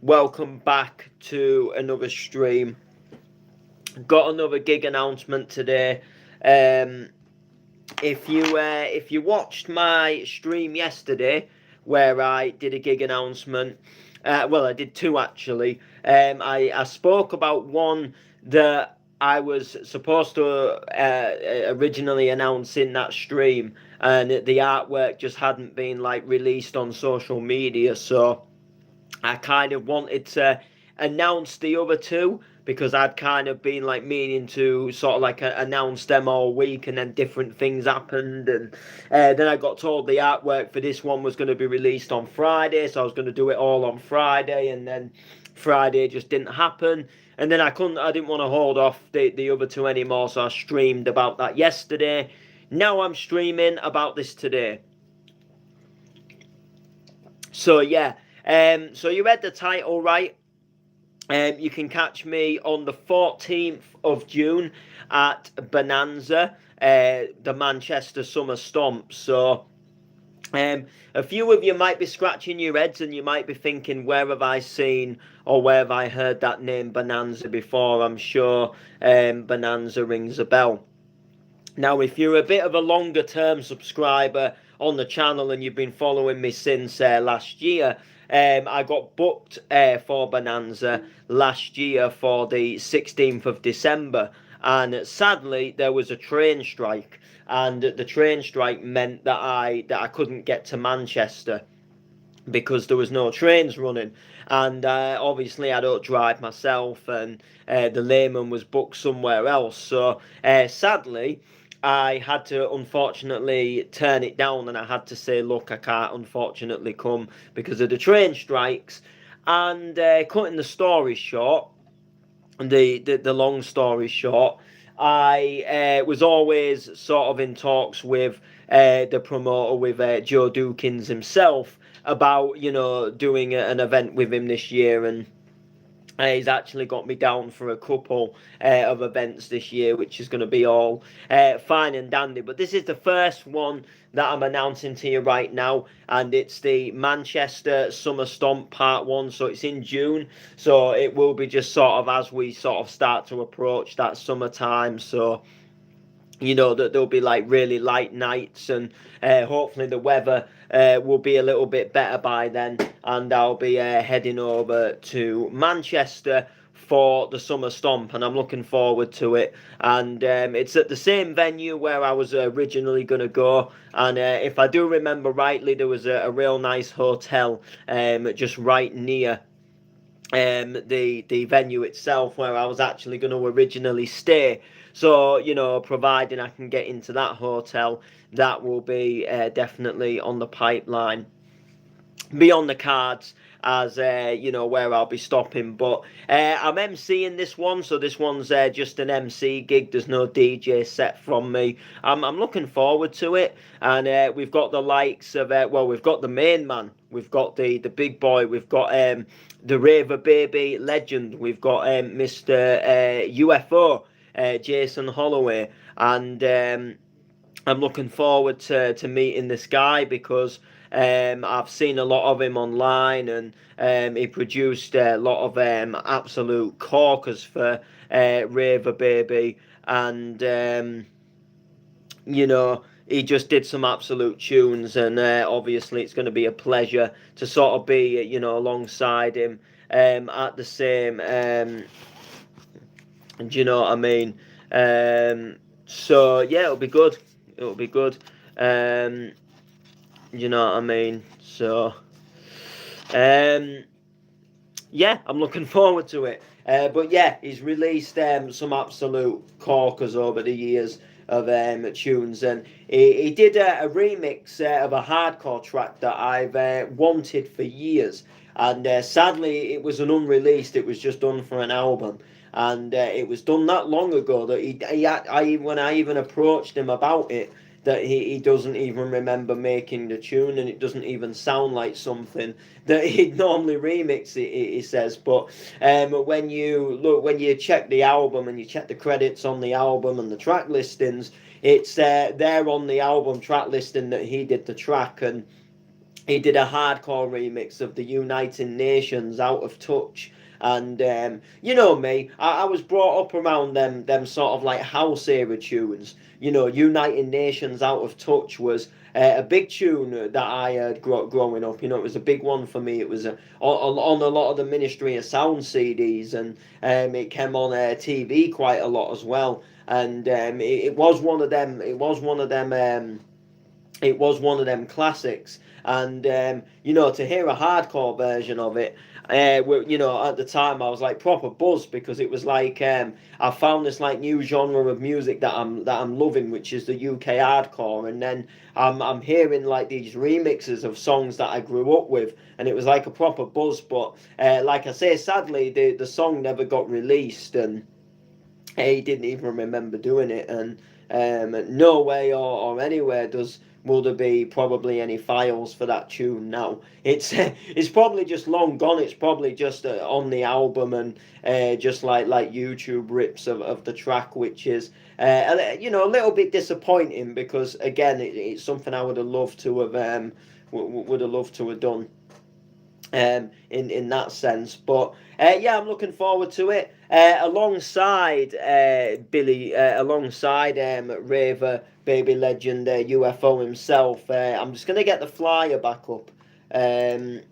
Welcome back to another stream. Got another gig announcement today. Um, if you watched my stream yesterday, where I did a gig announcement, well, I did two actually. I spoke about one that I was supposed to originally announce in that stream, and the artwork just hadn't been like released on social media, so I kind of wanted to announce the other two because I'd kind of been like meaning to sort of like announce them all week, and then different things happened, and then I got told the artwork for this one was going to be released on Friday, so I was going to do it all on Friday, and then Friday just didn't happen, and then I didn't want to hold off the other two anymore, so I streamed about that yesterday. Now I'm streaming about this today. So yeah, so you read the title right. You can catch me on the 14th of June at Bonanza, the Manchester Summer Stomp. So a few of you might be scratching your heads and you might be thinking, where have I seen or where have I heard that name Bonanza before? I'm sure Bonanza rings a bell. Now, if you're a bit of a longer term subscriber on the channel and you've been following me since last year, I got booked for Bonanza last year for the 16th of December. And sadly, there was a train strike. And the train strike meant that I couldn't get to Manchester because there was no trains running, and obviously I don't drive myself, and the layman was booked somewhere else, so sadly I had to unfortunately turn it down, and I had to say, look, I can't unfortunately come because of the train strikes. And cutting the story short, the long story short, I was always sort of in talks with the promoter, with Joe Dukins himself, about doing an event with him this year, and he's actually got me down for a couple of events this year, which is going to be all fine and dandy. But this is the first one that I'm announcing to you right now, and it's the Manchester Summer Stomp Part 1. So it's in June, so it will be just sort of as we sort of start to approach that summertime. So that there'll be like really light nights, and hopefully the weather will be a little bit better by then, and I'll be heading over to Manchester for the summer stomp, and I'm looking forward to it. And it's at the same venue where I was originally going to go, and if I do remember rightly, there was a real nice hotel just right near the venue itself where I was actually going to originally stay. So providing I can get into that hotel, that will be definitely on the pipeline, be on the cards as where I'll be stopping. But I'm MCing this one, so this one's just an MC gig. There's no DJ set from me. I'm looking forward to it, and we've got the likes of we've got the main man, we've got the big boy, we've got the Raver Baby legend, we've got Mr. UFO, Jason Holloway, and I'm looking forward to meeting this guy because I've seen a lot of him online, and he produced a lot of absolute corkers for Raver Baby, and he just did some absolute tunes, and obviously it's going to be a pleasure to sort of be alongside him at the same. Do you know what I mean? So yeah, it'll be good. It'll be good. You know what I mean? So, yeah, I'm looking forward to it. But yeah, he's released some absolute corkers over the years of tunes, and he did a remix of a hardcore track that I've wanted for years, and sadly it was an unreleased. It was just done for an album, and it was done that long ago that when I even approached him about it, that he doesn't even remember making the tune, and it doesn't even sound like something that he'd normally remix it, he says. But when you check the album and you check the credits on the album and the track listings, it's there on the album track listing that he did the track, and he did a hardcore remix of the United Nations Out of Touch. And you know me, I was brought up around them sort of like house era tunes. You know, United Nations Out of Touch was a big tune that I heard growing up. You know, it was a big one for me. It was on a lot of the Ministry of Sound CDs, and it came on TV quite a lot as well. And it was one of them. It was one of them. It was one of them classics. And you know, to hear a hardcore version of it, you know, at the time I was like proper buzzed, because it was like I found this like new genre of music that I'm loving, which is the UK hardcore. And then I'm hearing like these remixes of songs that I grew up with, and it was like a proper buzz. But like I say, sadly the song never got released, and he didn't even remember doing it. And no way or anywhere will there be probably any files for that tune now. It's probably just long gone. It's probably just on the album, and just like YouTube rips of the track, which is you know, a little bit disappointing, because again it's something I would have loved to have would have loved to have done in that sense. But yeah, I'm looking forward to it. Alongside Billy, alongside Raver, baby legend, UFO himself. I'm just gonna get the flyer back up, and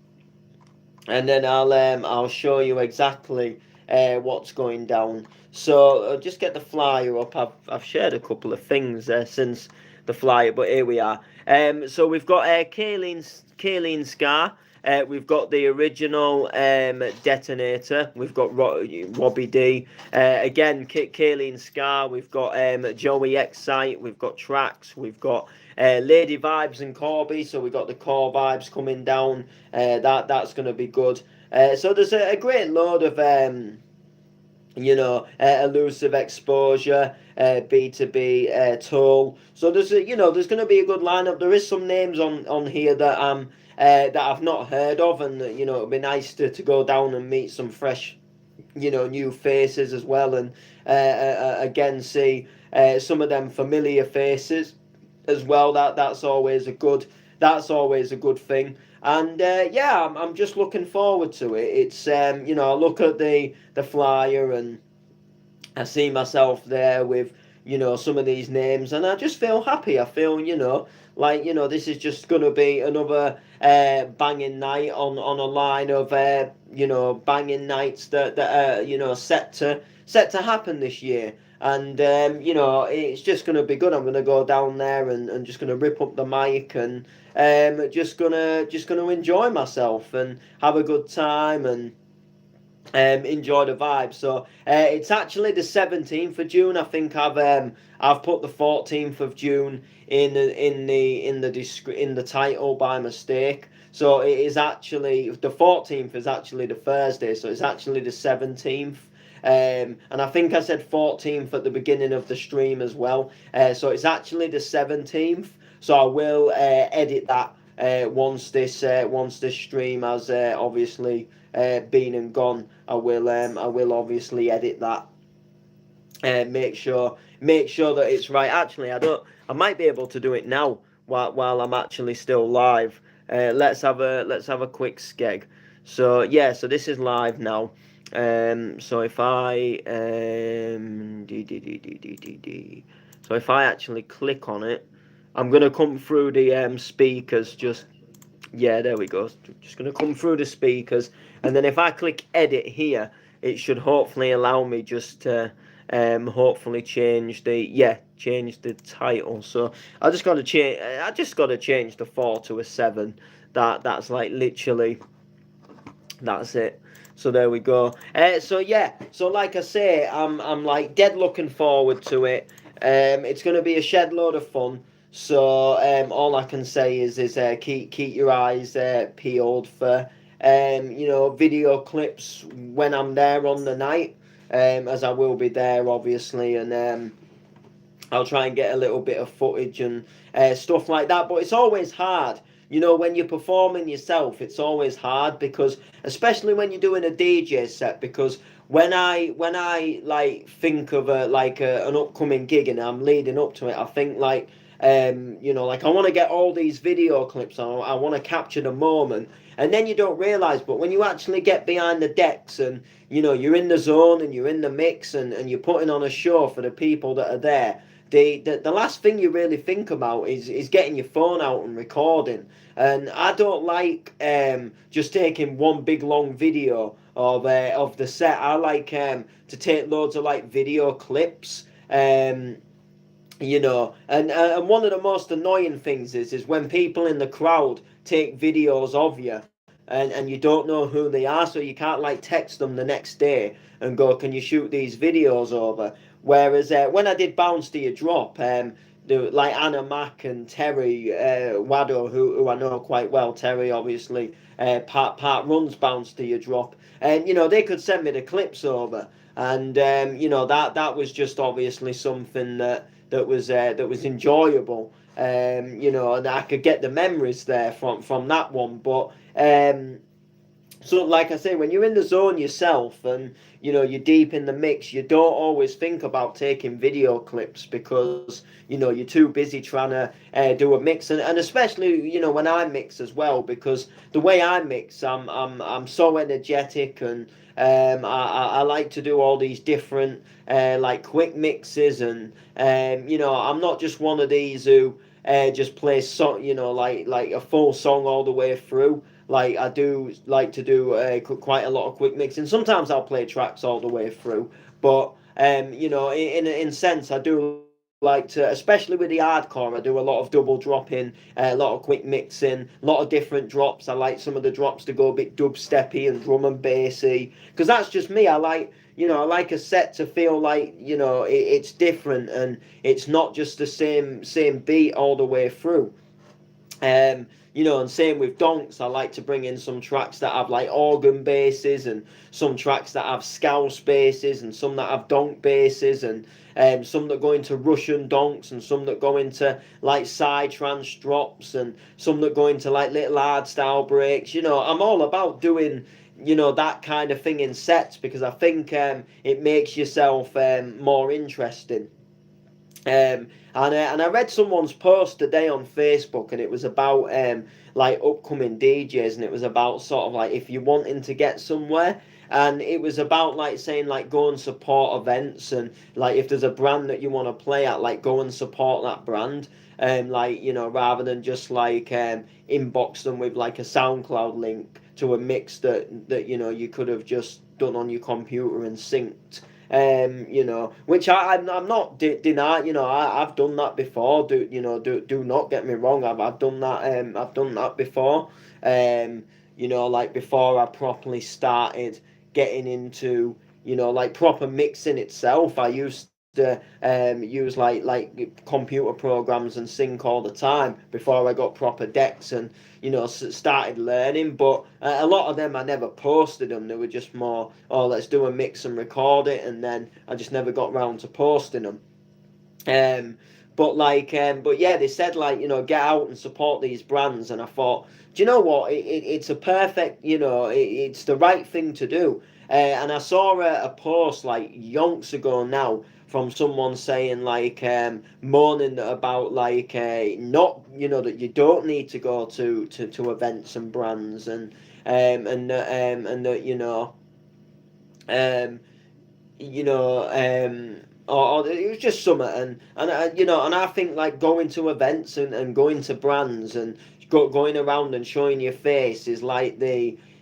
then I'll show you exactly what's going down. So just get the flyer up. I've shared a couple of things since the flyer, but here we are. So we've got Kayleen Scar. We've got the original Detonator. We've got Robbie D. Again, Kayleen Scar. We've got Joey Excite. We've got Tracks. We've got Lady Vibes and Corby. So we've got the core vibes coming down. That's going to be good. So there's a great load of you know, Elusive Exposure, B2B, Toll. So there's you know, there's going to be a good lineup. There is some names on here that I've not heard of, and you know, it'd be nice to go down and meet some fresh, you know, new faces as well, and again see some of them familiar faces as well. That's always a good thing. And yeah, I'm just looking forward to it. It's you know, I look at the flyer, and I see myself there with, you know, some of these names, and I just feel happy. I feel, you know, like, you know, this is just gonna be another banging night on a line of you know, banging nights that are, you know, set to happen this year. And you know, it's just gonna be good. I'm gonna go down there and just gonna rip up the mic, and just gonna enjoy myself and have a good time, and enjoy the vibe. So it's actually the 17th of June. I think I've put the 14th of June in the title by mistake. So it is actually the 14th is actually the Thursday. So it's actually the 17th. And I think I said 14th at the beginning of the stream as well. So it's actually the 17th. So I will edit that once this stream has obviously been and gone. I will obviously edit that and make sure that it's right. Actually, I might be able to do it now while I'm actually still live. Let's have a quick skeg. So yeah, so this is live now. So if I so if I actually click on it, I'm gonna come through the speakers. Just yeah, there we go. Just gonna come through the speakers, and then if I click edit here, it should hopefully allow me just to hopefully change the title. So I just gotta change the 4 to a 7. That's like literally that's it. So there we go. So yeah, so like I say, I'm like dead looking forward to it. It's gonna be a shed load of fun. So all I can say is keep your eyes peeled for you know, video clips when I'm there on the night, as I will be there obviously, and I'll try and get a little bit of footage and stuff like that. But it's always hard, you know, when you're performing yourself. It's always hard, because especially when you're doing a DJ set, because when I like think of an upcoming gig and I'm leading up to it, I think like Like I want to get all these video clips. I want to capture the moment. And then you don't realize, but when you actually get behind the decks and you're in the zone and you're in the mix and you're putting on a show for the people that are there, the last thing you really think about is getting your phone out and recording. And I don't like just taking one big long video of the set. I like to take loads of like video clips. And one of the most annoying things is when people in the crowd take videos of you and you don't know who they are, so you can't like text them the next day and go, can you shoot these videos over? Whereas when I did Bounce to Your Drop, like Anna Mack and Terry Wado, who I know quite well, Terry obviously part runs Bounce to Your Drop, and they could send me the clips over, and that was just obviously something that was enjoyable. And I could get the memories there from that one. But so, like I say, when you're in the zone yourself and you're deep in the mix, you don't always think about taking video clips because you're too busy trying to do a mix, and especially when I mix as well, because the way I mix, I'm so energetic, and I like to do all these different like quick mixes, and I'm not just one of these who just plays song, like a full song all the way through. Like I do like to do quite a lot of quick mixing. Sometimes I'll play tracks all the way through, but in sense I do like to, especially with the hardcore, I do a lot of double dropping, a lot of quick mixing, a lot of different drops. I like some of the drops to go a bit dubsteppy and drum and bassy, because that's just me. I like a set to feel like it's different and it's not just the same beat all the way through. And same with donks. I like to bring in some tracks that have like organ basses, and some tracks that have scouse basses, and some that have donk basses, and some that go into Russian donks, and some that go into like side trance drops, and some that go into like little hard style breaks. I'm all about doing that kind of thing in sets, because I think it makes yourself more interesting. And I read someone's post today on Facebook, and it was about like upcoming DJs, and it was about sort of like if you're wanting to get somewhere, and it was about like saying like go and support events, and like if there's a brand that you want to play at, like go and support that brand, and like rather than just like inbox them with like a SoundCloud link to a mix that you could have just done on your computer and synced. Which I'm not denying. I've done that before. Do not get me wrong. I've done that. I've done that before. Like before I properly started getting into like proper mixing itself. I used to use like computer programs and sync all the time before I got proper decks and started learning. But a lot of them I never posted them. They were just more, oh, let's do a mix and record it, and then I just never got round to posting them. But yeah, they said like get out and support these brands, and I thought, do you know what? It's a perfect, it's the right thing to do. And I saw a post like yonks ago now from someone saying like moaning about like not that you don't need to go to events and brands, and that um, you know, or it was just summer, and I think like going to events and going to brands and going around and showing your face is like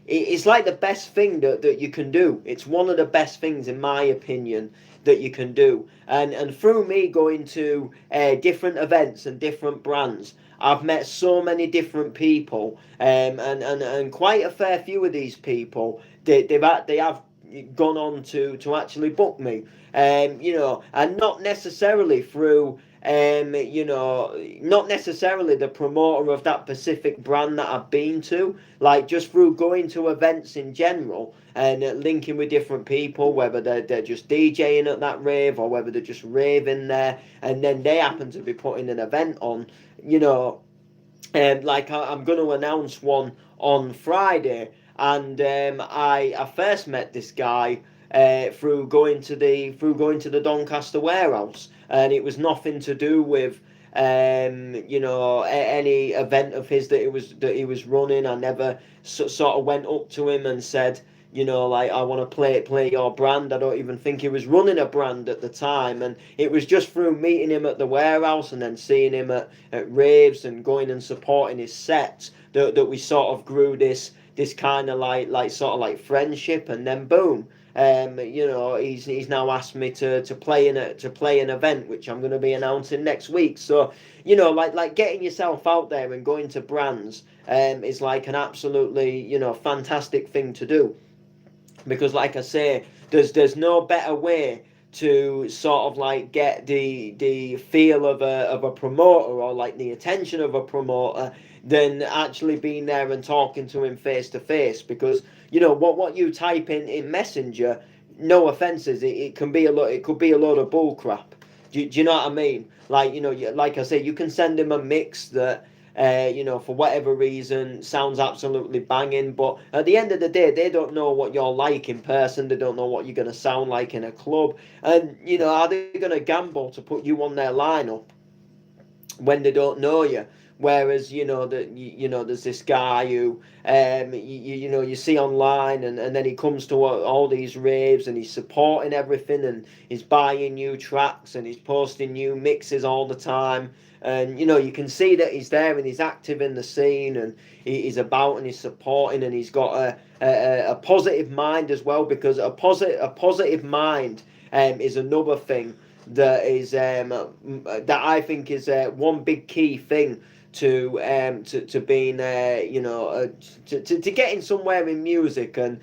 it's like the best thing that you can do. It's one of the best things, in my opinion, that you can do. And through me going to different events and different brands, I've met so many different people, and quite a fair few of these people they have gone on to actually book me, and not necessarily through not necessarily the promoter of that specific brand that I've been to, like just through going to events in general and linking with different people, whether they're just DJing at that rave or whether they're just raving there, and then they happen to be putting an event on, like I'm going to announce one on Friday, and I first met this guy through going to the Doncaster warehouse, and it was nothing to do with any event of his that he was running. I never sort of went up to him and said, like, I want to play your brand. I don't even think he was running a brand at the time, and it was just through meeting him at the warehouse and then seeing him at raves and going and supporting his sets that we sort of grew this kind of like sort of like friendship, and then boom. He's now asked me to play an event which I'm going to be announcing next week. So, like getting yourself out there and going to brands is like an absolutely fantastic thing to do, because like I say, there's no better way to sort of like get the feel of a promoter, or like the attention of a promoter, than actually being there and talking to him face to face. Because what you type in Messenger, no offenses, it can be a lot, it could be a load of bull crap. Do you know what I mean? Like, like I say, you can send him a mix that for whatever reason, sounds absolutely banging. But at the end of the day, they don't know what you're like in person. They don't know what you're going to sound like in a club. And, are they going to gamble to put you on their lineup when they don't know you? Whereas there's this guy who you see online, and then he comes to all these raves and he's supporting everything, and he's buying new tracks and he's posting new mixes all the time, and you can see that he's there and he's active in the scene, and he's about and he's supporting, and he's got a positive mind as well, because a positive mind is another thing that is that I think is one big key thing to being to getting somewhere in music, and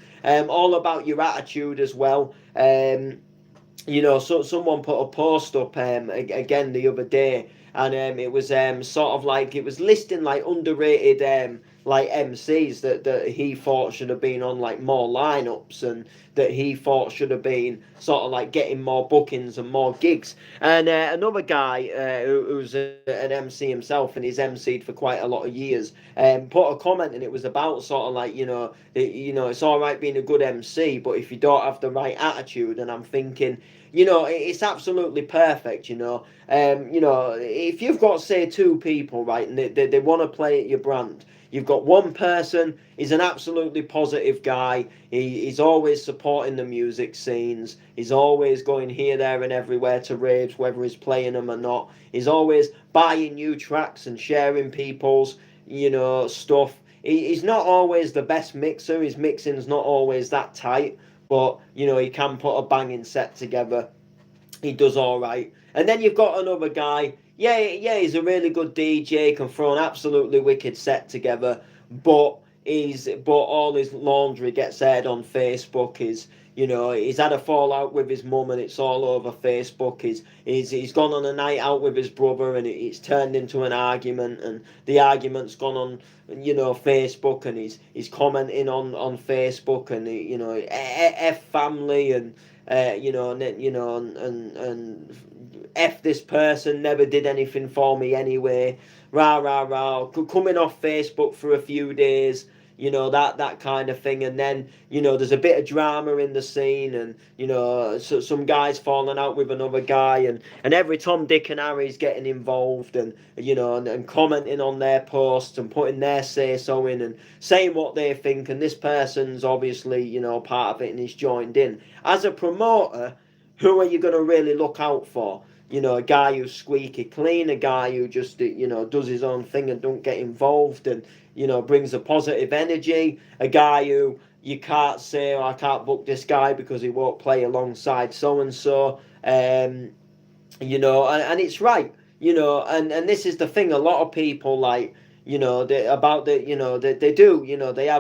all about your attitude as well. So someone put a post up again the other day, and it was sort of like, it was listing like underrated like MCs that he thought should have been on like more lineups, and that he thought should have been sort of like getting more bookings and more gigs. And another guy who's an MC himself, and he's MC'd for quite a lot of years, put a comment, and it was about sort of like, it's all right being a good MC, but if you don't have the right attitude. And I'm thinking, it's absolutely perfect. If you've got, say, two people, right, and they want to play at your brand, you've got one person, he's an absolutely positive guy. He's always supporting the music scenes. He's always going here, there, and everywhere to raves, whether he's playing them or not. He's always buying new tracks and sharing people's, stuff. He's not always the best mixer. His mixing's not always that tight, but he can put a banging set together. He does all right. And then you've got another guy. Yeah, he's a really good DJ. Can throw an absolutely wicked set together, but all his laundry gets aired on Facebook. He's had a fallout with his mum, and it's all over Facebook. He's gone on a night out with his brother, and it's turned into an argument, and the argument's gone on Facebook, and he's commenting on Facebook, and F family, and and F this person never did anything for me anyway, rah rah rah, coming off Facebook for a few days, that kind of thing. And then there's a bit of drama in the scene, and so some guys falling out with another guy, and every Tom, Dick and Harry's getting involved, and and commenting on their posts and putting their say so in and saying what they think, and this person's obviously part of it and he's joined in. As a promoter, who are you going to really look out for? A guy who's squeaky clean, a guy who just does his own thing and don't get involved, and brings a positive energy, a guy who you can't say, I can't book this guy because he won't play alongside so and so. And it's right. And this is the thing, a lot of people, like, they have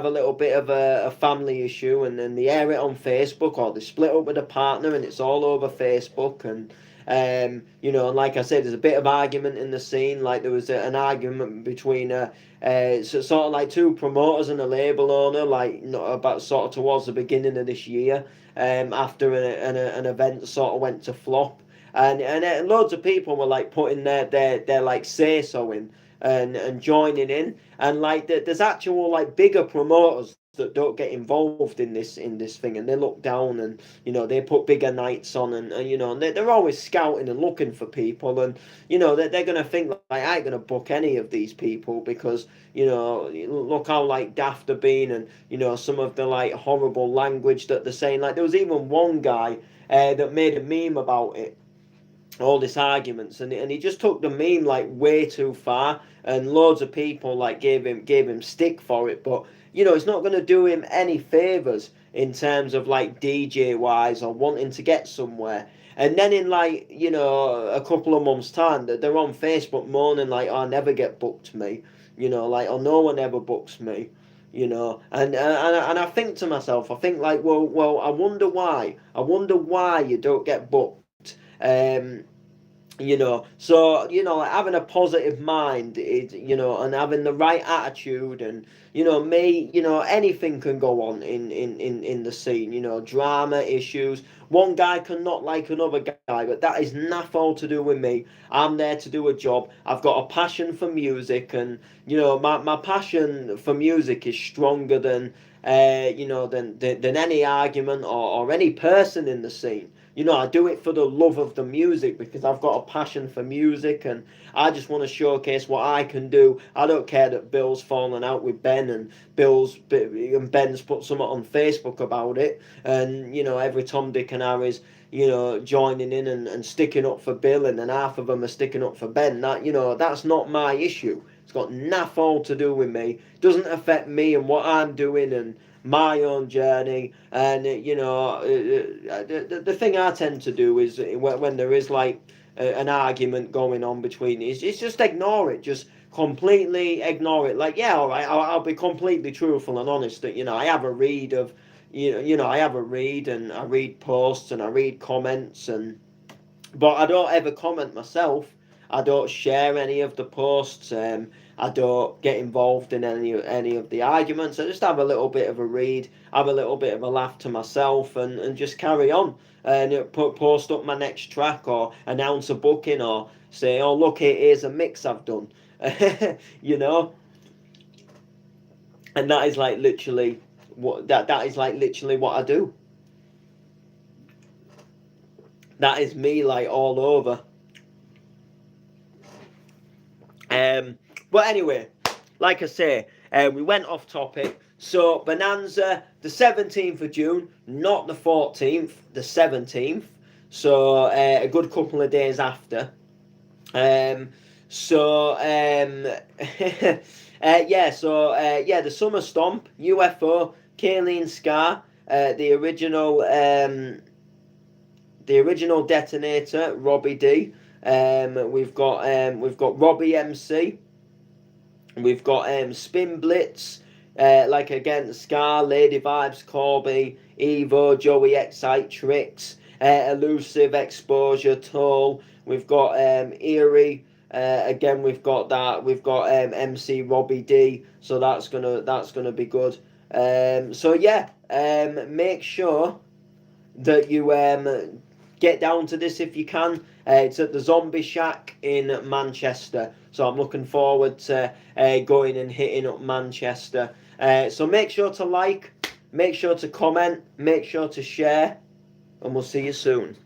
a little bit of a family issue, and then they air it on Facebook, or they split up with a partner and it's all over Facebook. And and like I said, there's a bit of argument in the scene. Like, there was an argument between sort of like two promoters and a label owner, like, not about sort of towards the beginning of this year, after an event sort of went to flop. And loads of people were like putting their like say so in, and joining in, and like there's actual like bigger promoters that don't get involved in this thing, and they look down, and they put bigger nights on, and and they're always scouting and looking for people, and they're gonna think like, I ain't gonna book any of these people because look how like daft they've been, and some of the like horrible language that they're saying. Like there was even one guy that made a meme about it, all these arguments, and he just took the meme like way too far, and loads of people like gave him stick for it, but it's not going to do him any favors in terms of like DJ wise or wanting to get somewhere. And then in like a couple of months time, they're on Facebook moaning like, oh, I never get booked, me, like, oh, no one ever books me, and I think to myself, I think like, well, I wonder why you don't get booked. um so like having a positive mind is, and having the right attitude, and me, anything can go on in the scene, drama issues. One guy can not like another guy, but that is nothing all to do with me. I'm there to do a job. I've got a passion for music, and my passion for music is stronger than than any argument, or any person in the scene. I do it for the love of the music, because I've got a passion for music, and I just want to showcase what I can do. I don't care that Bill's fallen out with Ben, and Ben's put something on Facebook about it, and every Tom, Dick and Harry's joining in and sticking up for Bill, and then half of them are sticking up for Ben. That's not my issue. It's got naff all to do with me. It doesn't affect me and what I'm doing and my own journey. And the thing I tend to do is when there is like an argument going on between is just ignore it. Just completely ignore it. Like, yeah, all right, I'll be completely truthful and honest that I have a read of I have a read, and I read posts, and I read comments, but I don't ever comment myself. I don't share any of the posts. I don't get involved in any of the arguments. I just have a little bit of a read, have a little bit of a laugh to myself, and just carry on. And post up my next track, or announce a booking, or say, oh look, here's a mix I've done. you know, and that is like literally that is like literally what I do. That is me like all over. But anyway, like I say, we went off topic. So Bonanza, the 17th of June, not the 14th, the 17th. So a good couple of days after. So yeah, so yeah, the Summer Stomp, UFO, Kayleen Scar, the original detonator, Robbie D. We've got Robbie MC. We've got Spin Blitz, like again Scar, Lady Vibes, Corby, Evo, Joey Excite, Tricks, Elusive, Exposure, Toll. We've got Eerie. Again, we've got that. We've got MC Robbie D. So that's gonna be good. So yeah, make sure that you get down to this if you can. It's at the Zombie Shack in Manchester, so I'm looking forward to going and hitting up Manchester. So make sure to like, make sure to comment, make sure to share, and we'll see you soon.